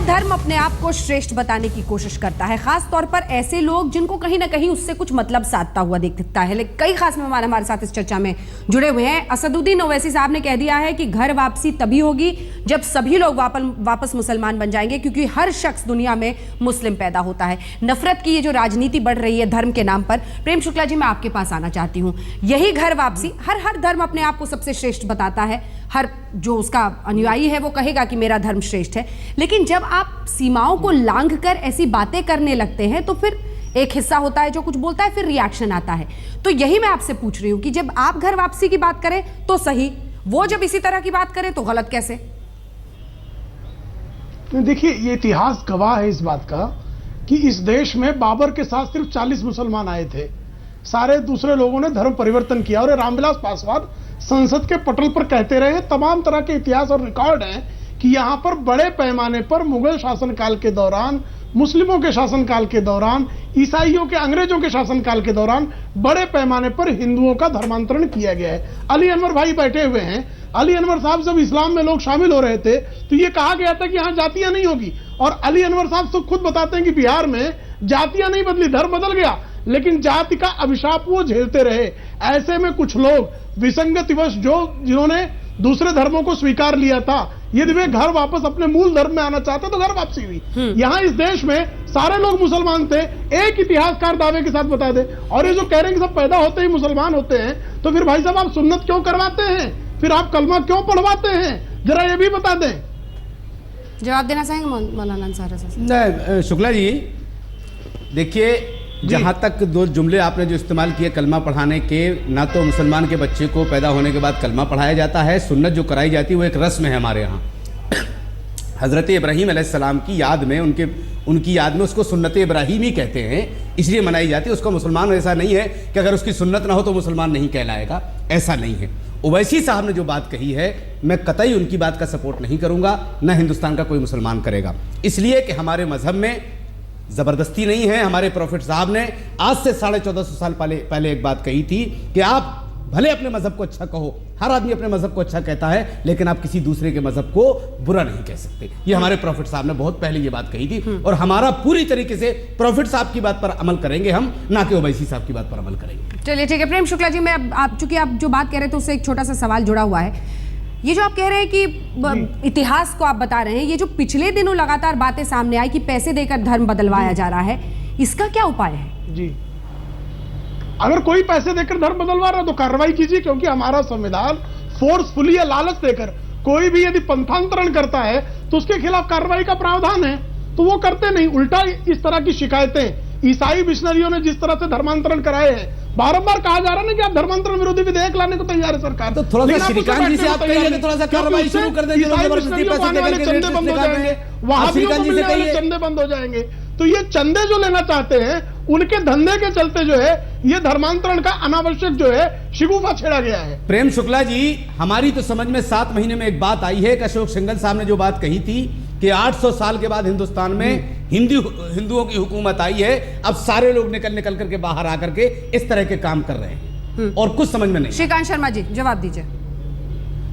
धर्म अपने आप को श्रेष्ठ बताने की कोशिश करता है, खास तौर पर ऐसे लोग जिनको कहीं ना कहीं उससे कुछ मतलब साधता हुआ दिखता है। लेकिन कई खास मेहमान हमारे साथ इस चर्चा में जुड़े हुए हैं। असदुद्दीन ओवैसी साहब ने कह दिया है कि घर वापसी तभी होगी जब सभी लोग वापस मुसलमान बन जाएंगे, क्योंकि हर शख्स दुनिया में मुस्लिम पैदा होता है। नफरत की ये जो राजनीति बढ़ रही है धर्म के नाम पर, प्रेम शुक्ला जी मैं आपके पास आना चाहती हूँ। यही घर वापसी, हर धर्म अपने आप को सबसे श्रेष्ठ बताता है, हर जो उसका अनुयायी है वो कहेगा कि मेरा धर्म श्रेष्ठ है। लेकिन जब आप सीमाओं को लांघकर ऐसी बातें करने लगते हैं तो फिर एक हिस्सा होता है जो कुछ बोलता है, फिर रिएक्शन आता है। तो यही मैं आपसे पूछ रही हूं कि जब आप घर वापसी की बात करें तो सही, वो जब इसी तरह की बात करें तो गलत कैसे? देखिए, ये इतिहास गवाह है इस बात का कि इस देश में बाबर के साथ सिर्फ 40 मुसलमान आए थे, सारे दूसरे लोगों ने धर्म परिवर्तन किया। और रामविलास पासवान संसद के पटल पर कहते रहे, तमाम तरह के इतिहास और रिकॉर्ड हैं कि यहां पर बड़े पैमाने पर मुगल शासनकाल के दौरान, मुस्लिमों के शासनकाल के दौरान, ईसाइयों के, अंग्रेजों के शासनकाल के दौरान बड़े पैमाने पर हिंदुओं का धर्मांतरण किया गया है। अली अनवर भाई बैठे हुए हैं। अली अनवर साहब जब इस्लाम में लोग शामिल हो रहे थे तो ये कहा गया था कि यहाँ जातियां नहीं होगी, और अली अनवर साहब तो खुद बताते हैं कि बिहार में जातियां नहीं बदली, धर्म बदल गया, लेकिन जाति का अभिशाप वो झेलते रहे। ऐसे में कुछ लोग विसंगतिवश जिन्होंने दूसरे धर्मों को स्वीकार लिया था, यदि वे घर वापस अपने मूल धर्म में आना चाहते तो घर वापसी हुई। यहाँ इस देश में सारे लोग मुसलमान थे, एक इतिहासकार दावे के साथ बता दे। और ये जो कह रहे हैं कि सब पैदा होते ही मुसलमान होते हैं, तो फिर भाई साहब आप सुन्नत क्यों करवाते हैं? फिर आप कलमा क्यों पढ़वाते हैं? जरा ये भी बता दें। जवाब देना चाहेंगे मौलाना अंसार साहब? नहीं शुक्ला जी, देखिए जहाँ तक दो जुमले आपने जो इस्तेमाल किए कलमा पढ़ाने के, ना तो मुसलमान के बच्चे को पैदा होने के बाद कलमा पढ़ाया जाता है। सुन्नत जो कराई जाती है वो एक रस्म है हमारे यहाँ। हज़रत इब्राहीम अलैहिस्सलाम की याद में, उनकी याद में उसको सुन्नत इब्राहीमी कहते हैं, इसलिए मनाई जाती है। उसका मुसलमान ऐसा नहीं है कि अगर उसकी सुन्नत ना हो तो मुसलमान नहीं कहलाएगा, ऐसा नहीं है। ओवैसी साहब ने जो बात कही है, मैं कतई उनकी बात का सपोर्ट नहीं करूँगा, न हिंदुस्तान का कोई मुसलमान करेगा। इसलिए कि हमारे मज़हब में ज़बरदस्ती नहीं है। हमारे प्रॉफिट साहब ने आज से 1450 साल पहले एक बात कही थी कि आप भले अपने मज़हब को अच्छा कहो, हर आदमी अपने मज़हब को अच्छा कहता है, लेकिन आप किसी दूसरे के मज़हब को बुरा नहीं कह सकते। ये हमारे प्रॉफिट साहब ने बहुत पहले ये बात कही थी, और हमारा पूरी तरीके से प्रॉफिट साहब की बात पर अमल करेंगे हम, ना कि ओवैसी साहब की बात पर अमल करेंगे। चलिए ठीक है। प्रेम शुक्ला जी, मैं आप चूंकि आप जो बात कह रहे थे उससे एक छोटा सा सवाल जुड़ा हुआ है। ये जो आप कह रहे हैं कि इतिहास को आप बता रहे हैं, ये जो पिछले दिनों लगातार बातें सामने आई कि पैसे देकर धर्म बदलवाया जा रहा है, इसका क्या उपाय है? जी, अगर कोई पैसे देकर धर्म बदलवा रहा है तो कार्रवाई कीजिए, क्योंकि हमारा संविधान फोर्सफुली या लालच देकर कोई भी यदि पंथांतरण करता है तो उसके खिलाफ कार्रवाई का प्रावधान है। तो वो करते नहीं, उल्टा इस तरह की शिकायतें ईसाई मिशनरियों ने जिस तरह से धर्मांतरण कराए हैं, बारंबार कहा जा रहा है ना कि आप धर्मांतरण विरोधी विधेयक लाने को तैयार है सरकार। तो थोड़ा सा श्रीकांत जी से आप कहिए कि थोड़ा सा कार्रवाई शुरू कर दें, चंदे बंद हो जाएंगे, वहां भी चंदे बंद हो जाएंगे। तो ये चंदे जो लेना चाहते हैं, उनके धंधे के चलते जो है ये धर्मांतरण का अनावश्यक जो है शिगुफा छेड़ा गया है। प्रेम शुक्ला जी, हमारी तो समझ में 7 महीने में एक बात आई है कि अशोक सिंघल साहब ने जो बात कही थी कि 800 साल के बाद हिंदुस्तान में हिंदुओं की हुकूमत आई है, अब सारे लोग निकल करके बाहर आकर के इस तरह के काम कर रहे हैं, और कुछ समझ में नहीं। श्रीकांत शर्मा जी जवाब दीजिए।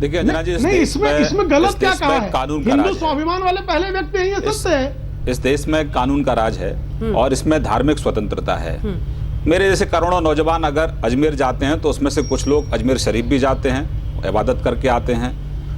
देखिए अंजना जी, इसमें गलत क्या कहा है? कानून का हिंदू स्वाभिमान वाले पहले व्यक्ति हैं, ये सत्य है। इस देश में कानून का राज है और इसमें धार्मिक स्वतंत्रता है। मेरे जैसे करोड़ों नौजवान अगर अजमेर जाते हैं तो उसमें से कुछ लोग अजमेर शरीफ भी जाते हैं, इबादत करके आते हैं,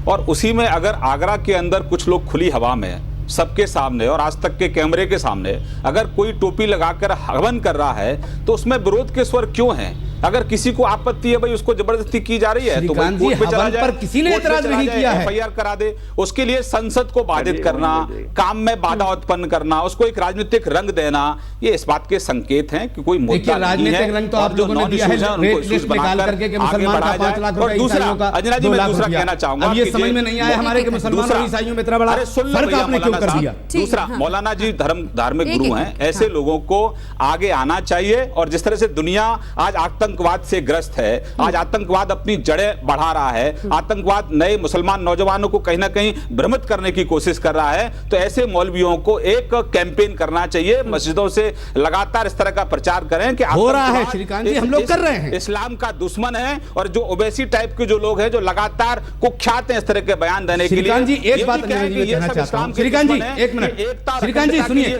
और उसी में अगर आगरा के अंदर कुछ लोग खुली हवा में सबके सामने और आज तक के कैमरे के सामने अगर कोई टोपी लगाकर हवन कर रहा है तो उसमें विरोध के स्वर क्यों हैं? अगर किसी को आपत्ति है भाई, उसको जबरदस्ती की जा रही है तो कोर्ट पे चला जाए, किसी ने एतराज नहीं किया है, एफआईआर करा दे। उसके लिए संसद को बाधित करना, काम में बाधा उत्पन्न करना, उसको एक राजनीतिक रंग देना, ये इस बात के संकेत हैं कि कोई मुद्दा राजनीतिक रंग तो आप लोगों ने दिया है, निकाल करके कि मुसलमान का 5 लाख रुपए, ईसाइयों का 2 लाख रुपया कहना चाहूंगा। अब ये समझ में नहीं आया हमारे कि मुसलमान और ईसाइयों में इतना बड़ा फर्क आपने क्यों कर दिया? दूसरा, मौलाना जी धार्मिक गुरु हैं, ऐसे लोगों को आगे आना चाहिए। और जिस तरह से दुनिया आज आतंक आतंकवाद से ग्रस्त है, आज आतंकवाद अपनी जड़ें बढ़ा रहा है, आतंकवाद नए मुसलमान नौजवानों को कहीं ना कहीं भ्रमित करने की कोशिश कर रहा है, तो ऐसे मौलवियों को एक कैंपेन करना चाहिए, मस्जिदों से लगातार इस तरह का प्रचार करें कि हो रहा है श्रीकांत जी, हम लोग कर रहे हैं, इस्लाम का दुश्मन है, और जो ओबैसी टाइप के जो लोग हैं जो लगातार कुख्यात हैं इस तरह के बयान देने के लिए। श्रीकांत जी एक बात कहना चाहता हूं, श्रीकांत जी एक मिनट, श्रीकांत जी सुनिए,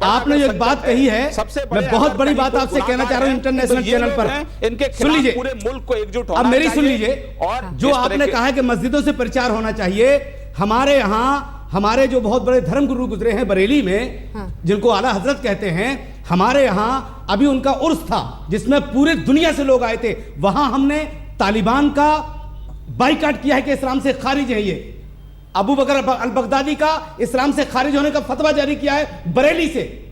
आपने जो बात कही है, मैं बहुत बड़ी बात आपसे कहना चाह रहा हूं इंटरनेशनल चैनल पर, इनके सुन लीजिए, पूरे मुल्क को एकजुट होना अब मेरी सुन चाहिए। लीजिए, और जो आपने कहा है कि मस्जिदों से प्रचार होना चाहिए, हमारे यहाँ हमारे जो बहुत बड़े धर्म गुरु गुजरे हैं बरेली में, जिनको आला हजरत कहते हैं, हमारे यहाँ अभी उनका उर्स था जिसमें पूरे दुनिया से लोग आए थे, वहां हमने तालिबान का बाइकाट किया है कि इस्लाम से खारिज है, ये अबू बकर अल बगदादी का इस्लाम से खारिज होने का फतवा जारी किया है बरेली से।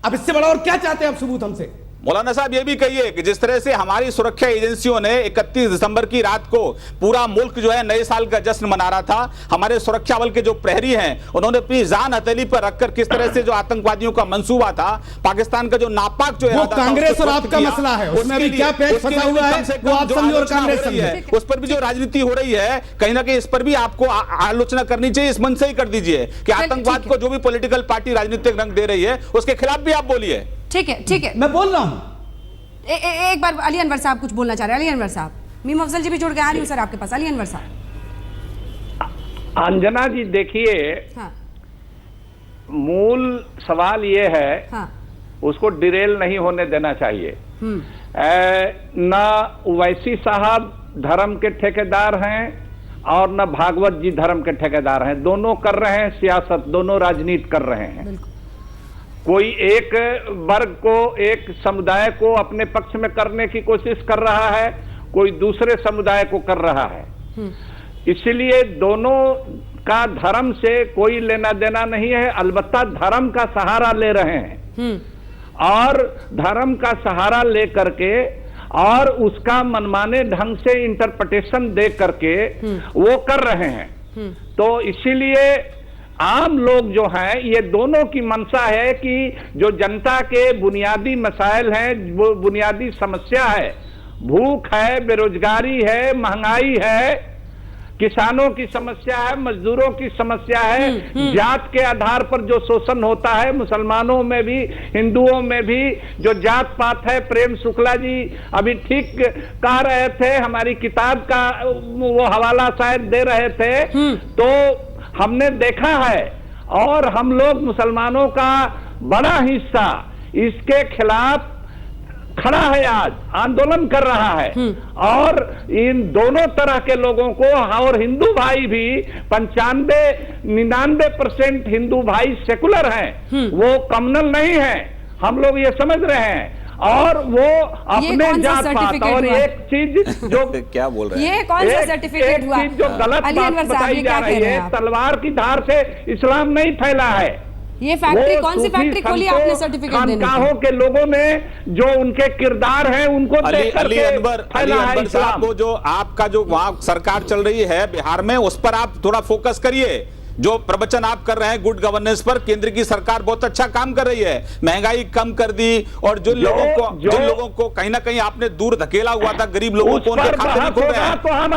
अब इससे बड़ा और क्या चाहते हैं आप सबूत हमसे? मौलाना साहब ये भी कहिए कि जिस तरह से हमारी सुरक्षा एजेंसियों ने 31 दिसंबर की रात को पूरा मुल्क जो है नए साल का जश्न मना रहा था, हमारे सुरक्षा बल के जो प्रहरी हैं उन्होंने अपनी जान हथेली पर रखकर किस तरह से जो आतंकवादियों का मंसूबा था, पाकिस्तान का जो नापाक जो वो कांग्रेस और आपका मसला है, उसमें अभी क्या पेच फंसा हुआ है वो आप समझो और कांग्रेस समझे, उस पर भी जो राजनीति हो रही है कहीं ना कहीं इस पर भी आपको आलोचना करनी चाहिए, इस मन से ही कर दीजिए कि आतंकवाद को जो भी पॉलिटिकल पार्टी राजनीतिक रंग दे रही है उसके खिलाफ भी आप बोलिए। ठीक है, ठीक है, मैं बोल रहा हूं। एक बार अली अनवर साहब कुछ बोलना चाह रहे हैं। अली अनवर साहब, मीम अफजल जी भी जुड़ गए, आ रही हूं सर आपके पास। अली अनवर साहब। अंजना जी देखिए, हाँ, मूल सवाल ये है, हाँ, उसको डिरेल नहीं होने देना चाहिए। ना ओवैसी साहब धर्म के ठेकेदार हैं और ना भागवत जी धर्म के ठेकेदार हैं, दोनों कर रहे हैं सियासत, दोनों राजनीति कर रहे हैं। कोई एक वर्ग को, एक समुदाय को अपने पक्ष में करने की कोशिश कर रहा है, कोई दूसरे समुदाय को कर रहा है। इसलिए दोनों का धर्म से कोई लेना देना नहीं है, अलबत्ता धर्म का सहारा ले रहे हैं और धर्म का सहारा ले करके और उसका मनमाने ढंग से इंटरप्रिटेशन दे करके वो कर रहे हैं। तो इसीलिए आम लोग जो हैं, ये दोनों की मंशा है कि जो जनता के बुनियादी मसाइल हैं, वो बुनियादी समस्या है, भूख है, बेरोजगारी है, महंगाई है, किसानों की समस्या है, मजदूरों की समस्या है, जात के आधार पर जो शोषण होता है, मुसलमानों में भी हिंदुओं में भी जो जात पात है। प्रेम शुक्ला जी अभी ठीक कह रहे थे, हमारी किताब का वो हवाला शायद दे रहे थे, तो हमने देखा है और हम लोग मुसलमानों का बड़ा हिस्सा इसके खिलाफ खड़ा है, आज आंदोलन कर रहा है। और इन दोनों तरह के लोगों को, और हिंदू भाई भी 95-99% हिंदू भाई सेकुलर हैं, वो कम्युनल नहीं है, हम लोग ये समझ रहे हैं। और वो अपने जात पात, और एक चीज जो क्या बोल रहे हैं, ये कौन सा सर्टिफिकेट हुआ? एक चीज जो गलत बात बताई जा रही है, तलवार की धार से इस्लाम नहीं फैला है। ये फैक्ट्री कौन सी फैक्ट्री खोली आपने सर्टिफिकेट देने की? खानकाहों के लोगों ने जो उनके किरदार हैं उनको देख अली करके अनवर फैला है इस्लाम। साहब, वो जो आपका जो वहां सरकार चल रही है बिहार में, उस पर आप थोड़ा फोकस करिए। जो प्रवचन आप कर रहे हैं गुड गवर्नेंस पर, केंद्र की सरकार बहुत अच्छा काम कर रही है, महंगाई कम कर दी, और जिन लोगों को कहीं ना कहीं आपने दूर धकेला हुआ था, गरीब लोगों को उनके खाते में खुल रहे हैं,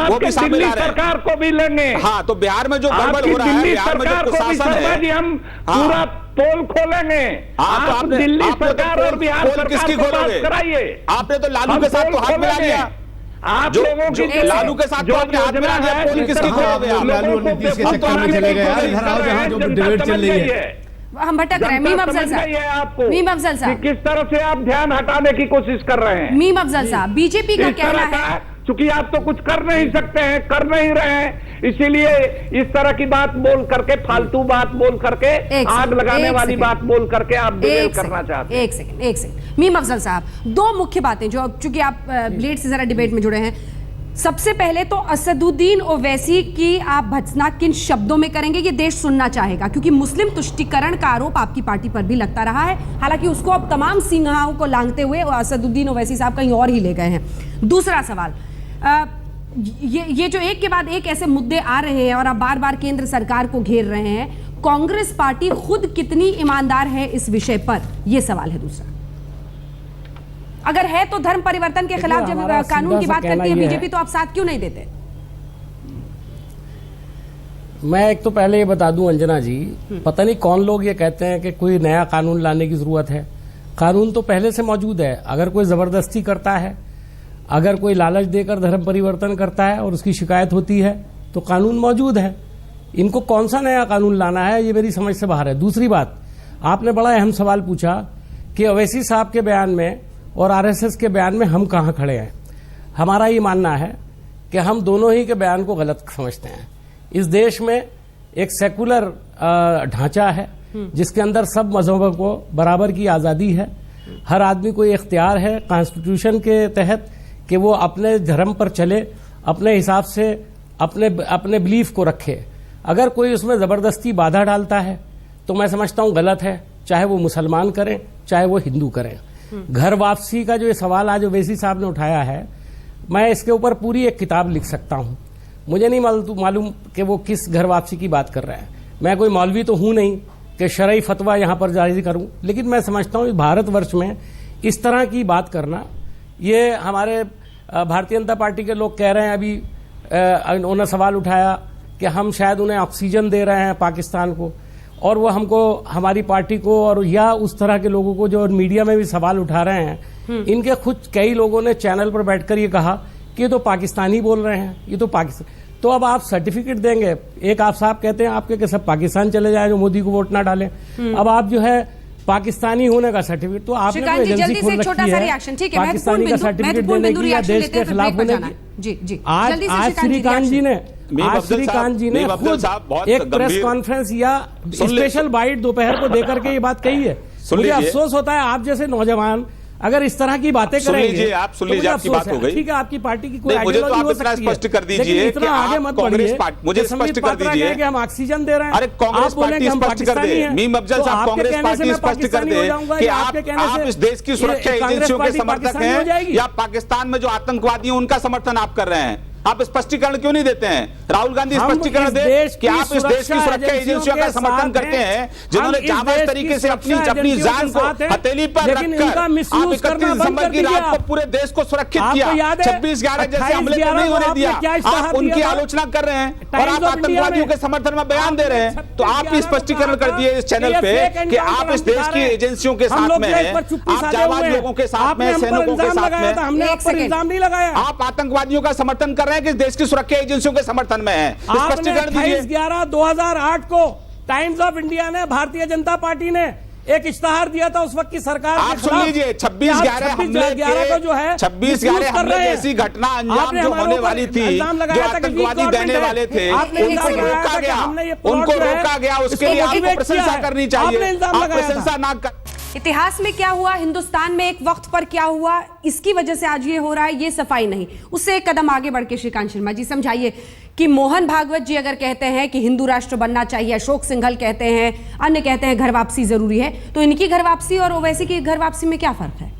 वो भी शामिल आ रहे हैं। सरकार को भी लेंगे। हाँ, तो बिहार में जो गड़बड़ हो रहा है, बिहार में जो प्रशासन है, हम पूरा पोल खोलेंगे। आप दिल्ली सरकार और बिहार सरकार किसकी खोलोगे? कराइए। आपने तो लालू के साथ तो हाथ मिला लिया, आप जो लोगों की लालू के साथ तो आपने हाथ मिला लिया, पोल किसकी खोलोगे आप? लालू और नीतीश के चक्कर में चले गए यार, इधर आओ जहां जो डिबेट चल रही है। हम भटक रहे हैं। मीम अफजल साहब, मीम अफजल साहब, किस तरह से आप ध्यान हटाने की कोशिश कर रहे हैं? मीम अफजल साहब, बीजेपी का कहना है, चूंकि आप तो कुछ कर नहीं सकते हैं, कर नहीं रहे हैं, इसीलिए इस तरह की बात बोल करके, फालतू बात बोल करके, आग लगाने वाली बात बोल करके आप डिबेट करना चाहते हैं। एक सेकंड मीम अफजल साहब, दो मुख्य बातें जो, चूंकि आप लेट से जरा डिबेट में जुड़े हैं, सबसे पहले तो असदुद्दीन ओवैसी की आप भत्सना किन शब्दों में करेंगे, ये देश सुनना चाहेगा, क्योंकि मुस्लिम तुष्टीकरण का आरोप आपकी पार्टी पर भी लगता रहा है। हालांकि उसको अब तमाम सिंहाओं को लांघते हुए असदुद्दीन ओवैसी साहब कहीं और ही ले गए हैं। दूसरा सवाल, ये जो एक के बाद एक ऐसे मुद्दे आ रहे हैं और आप बार बार केंद्र सरकार को घेर रहे हैं, कांग्रेस पार्टी खुद कितनी ईमानदार है इस विषय पर, यह सवाल है दूसरा। अगर है तो धर्म परिवर्तन के खिलाफ जब कानून की बात करती है बीजेपी, तो आप साथ क्यों नहीं देते? मैं एक तो पहले ये बता दूं अंजना जी, पता नहीं कौन लोग ये कहते हैं कि कोई नया कानून लाने की जरूरत है। कानून तो पहले से मौजूद है। अगर कोई जबरदस्ती करता है, अगर कोई लालच देकर धर्म परिवर्तन करता है और उसकी शिकायत होती है तो कानून मौजूद है। इनको कौन सा नया कानून लाना है, ये मेरी समझ से बाहर है। दूसरी बात, आपने बड़ा अहम सवाल पूछा कि ओवैसी साहब के बयान में और आरएसएस के बयान में हम कहाँ खड़े हैं। हमारा ये मानना है कि हम दोनों ही के बयान को गलत समझते हैं। इस देश में एक सेकुलर ढांचा है जिसके अंदर सब मजहबों को बराबर की आज़ादी है। हर आदमी को ये इख्तियार है कॉन्स्टिट्यूशन के तहत कि वो अपने धर्म पर चले, अपने हिसाब से अपने बिलीफ को रखे। अगर कोई उसमें ज़बरदस्ती बाधा डालता है तो मैं समझता हूँ गलत है, चाहे वो मुसलमान करें चाहे वो हिंदू करें। घर वापसी का जो ये सवाल आज ओवैसी साहब ने उठाया है, मैं इसके ऊपर पूरी एक किताब लिख सकता हूँ। मुझे नहीं मालूम कि वो किस घर वापसी की बात कर रहा है। मैं कोई मौलवी तो हूँ नहीं कि शरई फतवा यहाँ पर जारी करूँ, लेकिन मैं समझता हूँ भारतवर्ष में इस तरह की बात करना, ये हमारे भारतीय जनता पार्टी के लोग कह रहे हैं, अभी उन्होंने सवाल उठाया कि हम शायद उन्हें ऑक्सीजन दे रहे हैं पाकिस्तान को, और वो हमको, हमारी पार्टी को, और या उस तरह के लोगों को जो मीडिया में भी सवाल उठा रहे हैं, इनके खुद कई लोगों ने चैनल पर बैठकर ये कहा कि ये तो पाकिस्तानी बोल रहे हैं, ये तो पाकिस्तान। तो अब आप सर्टिफिकेट देंगे, एक आप साहब कहते हैं आपके कि सब पाकिस्तान चले जाए जो मोदी को वोट ना डालें। अब आप जो है पाकिस्तानी होने का सर्टिफिकेट, तो आपने कोई एजेंसी खोल रखी है पाकिस्तानी का सर्टिफिकेट देने की या देश के खिलाफ होने की। आज श्रीकांत जी ने खुद एक प्रेस कॉन्फ्रेंस या स्पेशल बाइट दोपहर को देकर के ये बात कही है। मुझे अफसोस होता है आप जैसे नौजवान अगर इस तरह की बातें करेंगे। आप सुन लीजिए, आपकी बात हो गई। ठीक है, आपकी पार्टी की कोई मुझे तो आइडियोलॉजी आप हो इतना सकती है, स्पष्ट कर दीजिए कि आगे मत बढ़िए। मुझे स्पष्ट कर दीजिए कि हम ऑक्सीजन दे रहे हैं। अरे कांग्रेस पार्टी स्पष्ट कर दे, मीम अफजल साहब कांग्रेस पार्टी स्पष्ट कर दे कि आप इस देश की सुरक्षा एजेंसियों के समर्थक हैं या पाकिस्तान में जो आतंकवादी हैं उनका समर्थन आप कर रहे हैं। आप स्पष्टीकरण क्यों नहीं देते हैं? राहुल गांधी स्पष्टीकरण दे कि आप इस देश की सुरक्षा एजेंसियों का समर्थन करते हैं जिन्होंने जाबाज तरीके से अपनी जान को हथेली पर रखकर आप 31 दिसंबर की रात को पूरे देश को सुरक्षित किया। 26/11 जैसे हमले को नहीं होने दिया। आप उनकी आलोचना कर रहे हैं और आप आतंकवादियों के समर्थन में बयान दे रहे हैं। तो आप भी स्पष्टीकरण कर दिए इस चैनल पे कि आप इस देश की एजेंसियों के साथ में हैं, आप जाबाज लोगों के साथ में, सैनिकों के साथ में। हमने आप पर इल्जाम नहीं लगाया। आप आतंकवादियों का समर्थन कर रहे हैं कि देश की सुरक्षा एजेंसियों के समर्थन में है। स्पष्टीकरण दीजिए। 28/11/2008 को टाइम्स ऑफ इंडिया ने, भारतीय जनता पार्टी ने एक इश्तहार दिया था उस वक्त की सरकार। आप सुन लीजिए, 26/11 को जो है 26/11 हमले जैसी घटना अंजाम जो होने वाली थी, जो आतंकवादी देने वाले थे, उनको रोका गया। उसके लिए आपको प्रशंसा करनी चाहिए। आप प्रशंसा ना कर। इतिहास में क्या हुआ, हिंदुस्तान में एक वक्त पर क्या हुआ, इसकी वजह से आज ये हो रहा है, ये सफाई नहीं। उससे एक कदम आगे बढ़ के श्रीकांत शर्मा जी समझाइए कि मोहन भागवत जी अगर कहते हैं कि हिंदू राष्ट्र बनना चाहिए, अशोक सिंघल कहते हैं, अन्य कहते हैं घर वापसी जरूरी है, तो इनकी घर वापसी और ओवैसी की घर वापसी में क्या फर्क है?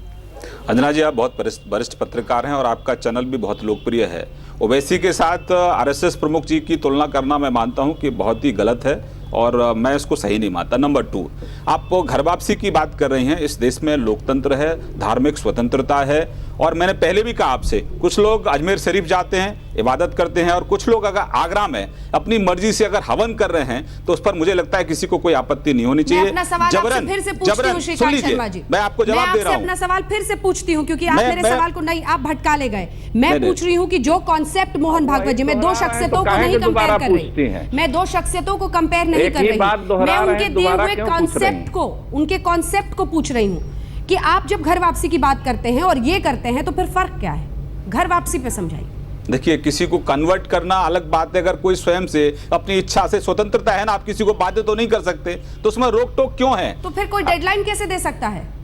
अंजना जी, आप बहुत वरिष्ठ पत्रकार हैं और आपका चैनल भी बहुत लोकप्रिय है। ओवैसी के साथ आरएसएस प्रमुख जी की तुलना करना मैं मानता हूं कि बहुत ही गलत है और मैं इसको सही नहीं मानता। नंबर 2, आप घर वापसी की बात कर रही हैं। इस देश में लोकतंत्र है, धार्मिक स्वतंत्रता है और मैंने पहले भी कहा आपसे, कुछ लोग अजमेर शरीफ जाते हैं, इबादत करते हैं और कुछ लोग अगर आगरा में अपनी मर्जी से अगर हवन कर रहे हैं तो उस पर मुझे लगता है किसी को कोई आपत्ति नहीं होनी चाहिए। जबरन फिर से पूछती हूं श्रीकांत शर्मा जी, मैं आपको जवाब दे रहा हूं। अपना सवाल फिर से पूछती हूं क्योंकि आप मेरे सवाल को नहीं, आप भटका ले गए। मैं पूछ रही हूं कि जो कॉन्सेप्ट मोहन भागवत जी, मैं दो शख्सियतों को नहीं कंपेयर कर रही, मैं दो शख्सियतों को कंपेयर नहीं कर रही, मैं उनके दिए हुए उनके कॉन्सेप्ट को पूछ रही हूं कि आप जब घर वापसी की बात करते हैं और ये करते हैं तो फिर फर्क क्या है? घर वापसी पे समझाइए। देखिए, किसी को कन्वर्ट करना अलग बात है। अगर कोई स्वयं से अपनी इच्छा से, स्वतंत्रता है ना, आप किसी को बाध्य तो नहीं कर सकते, तो उसमें रोक टोक क्यों है? तो फिर कोई डेडलाइन कैसे दे सकता है?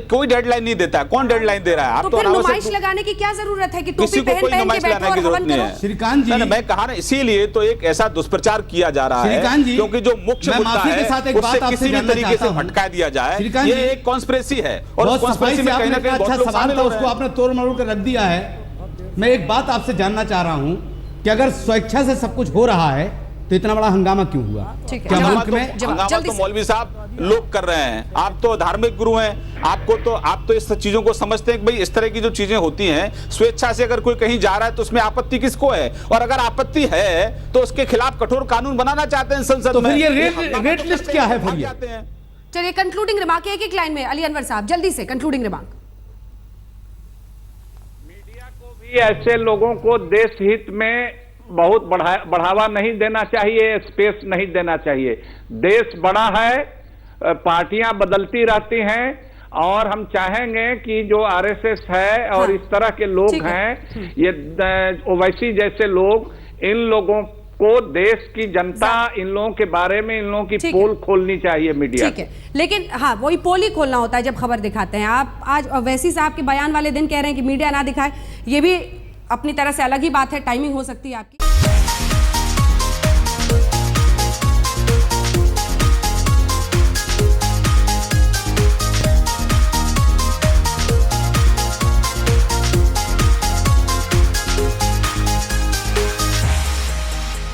कोई डेडलाइन नहीं देता है। कौन डेडलाइन दे रहा है? आप तो फिर नुमाइश लगाने की क्या जरूरत है कि किसी को कोई नुमाइश लगाने की जरूरत नहीं है। श्रीकांत जी, मैं कहा ना, इसीलिए तो एक ऐसा दुष्प्रचार किया जा रहा है क्योंकि जो मुख्य मुद्दा है उससे किसी भी तरीके से भटका दिया जाए। ये एक कॉन्स्पिरेसी है और कॉन्स्पिरेसी में कहीं ना कहीं बहुत लोग शामिल हो रहे हैं। उसको आपने तोड़ मरोड़ कर रख दिया है। मैं एक बात आपसे जानना चाह रहा हूं कि अगर स्वेच्छा से सब कुछ हो रहा है तो इतना बड़ा हंगामा क्यों हुआ? ठीक है, क्या जवाब मुल्क में हंगामा जल्दी तो से। मौलवी साहब लोग कर रहे हैं। आप तो धार्मिक गुरु हैं, आप तो इस चीजों को समझते हैं कि भाई इस तरह की जो चीजें होती हैं, स्वेच्छा से अगर कोई कहीं जा रहा है तो उसमें आपत्ति किसको है? और अगर आपत्ति है तो उसके खिलाफ कठोर कानून बनाना चाहते हैं संसद तो में। फिर ये हंगामा रेट तो लिस्ट करते क्या हैं, है फिर भाग ये? जाते हैं। चलिए कंक्लूडिंग रिमार्क, एक लाइन में अली अनवर साहब जल्दी से कंक्लूडिंग रिमार्क। मीडिया को भी ऐसे लोगों को देश हित में बहुत बढ़ावा नहीं देना चाहिए, स्पेस नहीं देना चाहिए। देश बड़ा है, पार्टियां बदलती रहती हैं, और हम चाहेंगे कि जो आरएसएस है और हाँ, इस तरह के लोग ठीक है। हैं, ये ओवैसी जैसे लोग, इन लोगों को देश की जनता इन लोगों के बारे में, इन लोगों की ठीक है। पोल खोलनी चाहिए मीडिया ठीक है, लेकिन हाँ वही पोल ही खोलना होता है जब खबर दिखाते हैं। आप आज ओवैसी साहब के बयान वाले दिन कह रहे हैं कि मीडिया ना दिखाए, ये भी अपनी तरह से अलग ही बात है, टाइमिंग हो सकती है आपकी।